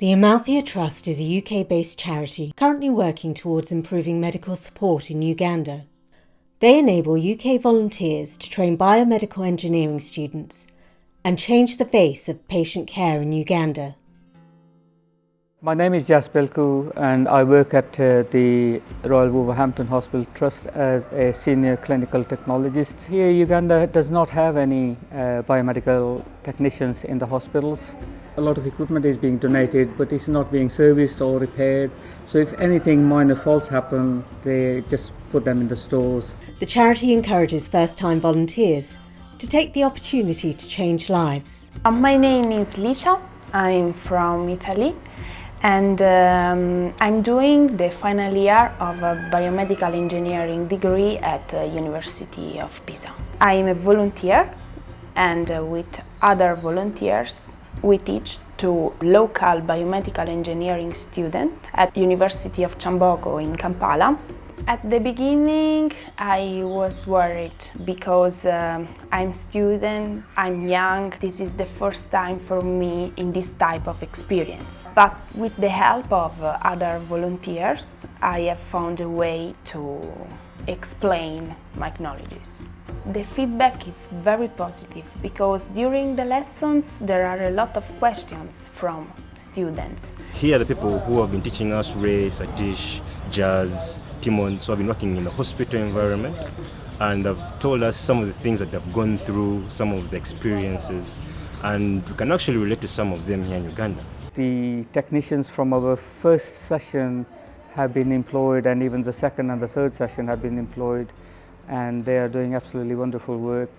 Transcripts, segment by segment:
The Amalthea Trust is a UK-based charity currently working towards improving medical support in Uganda. They enable UK volunteers to train biomedical engineering students and change the face of patient care in Uganda. My name is Jas Belku and I work at the Royal Wolverhampton Hospital Trust as a senior clinical technologist. Here Uganda does not have any biomedical technicians in the hospitals. A lot of equipment is being donated but it's not being serviced or repaired. So if anything minor faults happen, they just put them in the stores. The charity encourages first-time volunteers to take the opportunity to change lives. My name is Licia, I'm from Italy. And I'm doing the final year of a biomedical engineering degree at the University of Pisa. I'm a volunteer, and with other volunteers we teach to local biomedical engineering students at University of Chambogo in Kampala. At the beginning I was worried because I'm student, I'm young, this is the first time for me in this type of experience. But with the help of other volunteers, I have found a way to explain my knowledges. The feedback is very positive because during the lessons there are a lot of questions from students. Here are the people who have been teaching us Ray, Satish, Jazz, Timon, so I've been working in a hospital environment and they've told us some of the things that they've gone through, some of the experiences, and we can actually relate to some of them here in Uganda. The technicians from our first session have been employed and even the second and the third session have been employed and they are doing absolutely wonderful work.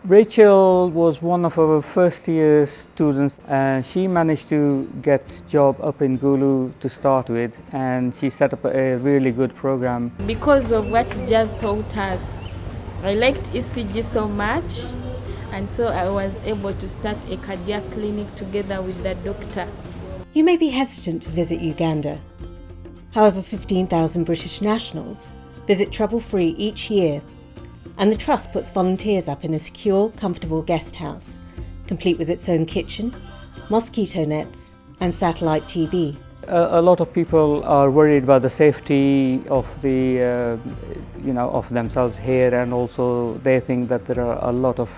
Rachel was one of our first year students and she managed to get job up in Gulu to start with and she set up a really good program. Because of what Jazz taught us, I liked ECG so much and so I was able to start a cardiac clinic together with the doctor. You may be hesitant to visit Uganda. However, 15,000 British nationals visit trouble-free each year, and the Trust puts volunteers up in a secure, comfortable guest house, complete with its own kitchen, mosquito nets and satellite TV. A lot of people are worried about the safety of of themselves here, and also they think that there are a lot of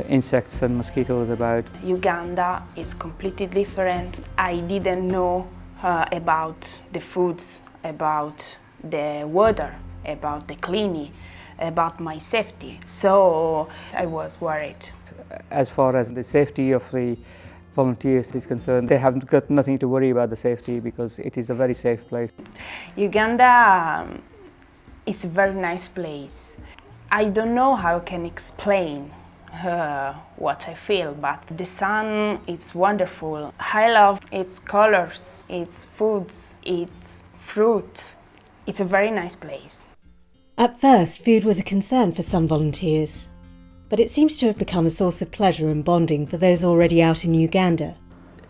insects and mosquitoes about. Uganda is completely different. I didn't know about the foods, about the water, about the cleaning, about my safety, so I was worried. As far as the safety of the volunteers is concerned, they haven't got nothing to worry about the safety because it is a very safe place. Uganda is a very nice place. I don't know how I can explain what I feel, but the sun is wonderful. I love its colors, its foods, its fruit. It's a very nice place. At first, food was a concern for some volunteers, but it seems to have become a source of pleasure and bonding for those already out in Uganda.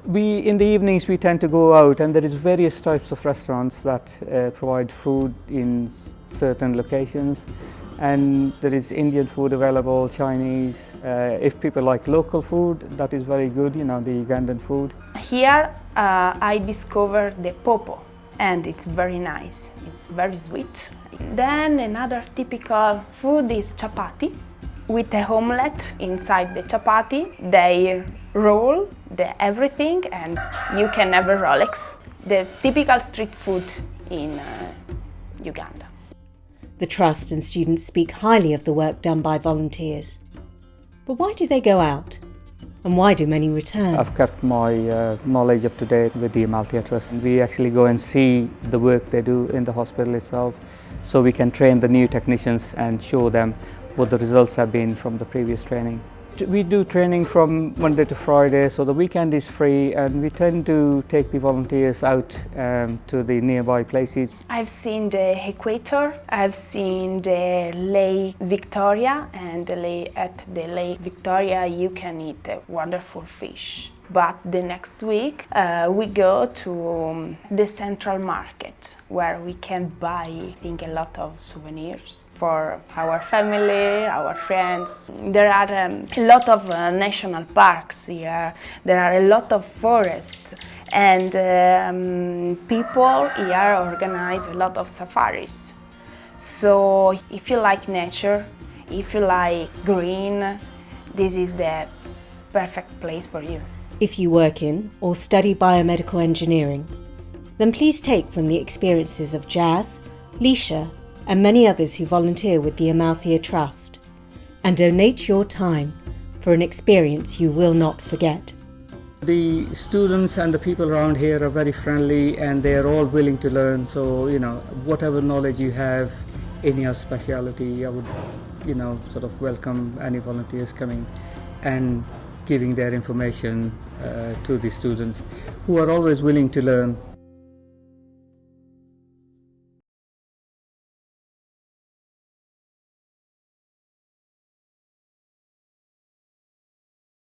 In the evenings we tend to go out and there is various types of restaurants that provide food in certain locations, and there is Indian food available, Chinese. If people like local food, that is very good, the Ugandan food. Here I discovered the popo and it's very nice, it's very sweet. Then another typical food is chapati with a omelette inside the chapati. They roll everything and you can have a Rolex. The typical street food in Uganda. The Trust and students speak highly of the work done by volunteers. But why do they go out? And why do many return? I've kept my knowledge up to date with the Amalthea Trust. We actually go and see the work they do in the hospital itself, so we can train the new technicians and show them what the results have been from the previous training. We do training from Monday to Friday, so the weekend is free, and we tend to take the volunteers out to the nearby places. I've seen the equator, I've seen the Lake Victoria, and at the Lake Victoria you can eat a wonderful fish. But the next week we go to the central market where we can buy, I think, a lot of souvenirs. for our family, our friends. There are a lot of national parks here, there are a lot of forests, and people here organize a lot of safaris. So if you like nature, if you like green, this is the perfect place for you. If you work in or study biomedical engineering, then please take from the experiences of Jazz, Leisha, and many others who volunteer with the Amalthea Trust, and donate your time for an experience you will not forget. The students and the people around here are very friendly, and they are all willing to learn. So, whatever knowledge you have in your specialty, I would, sort of welcome any volunteers coming and giving their information to the students, who are always willing to learn.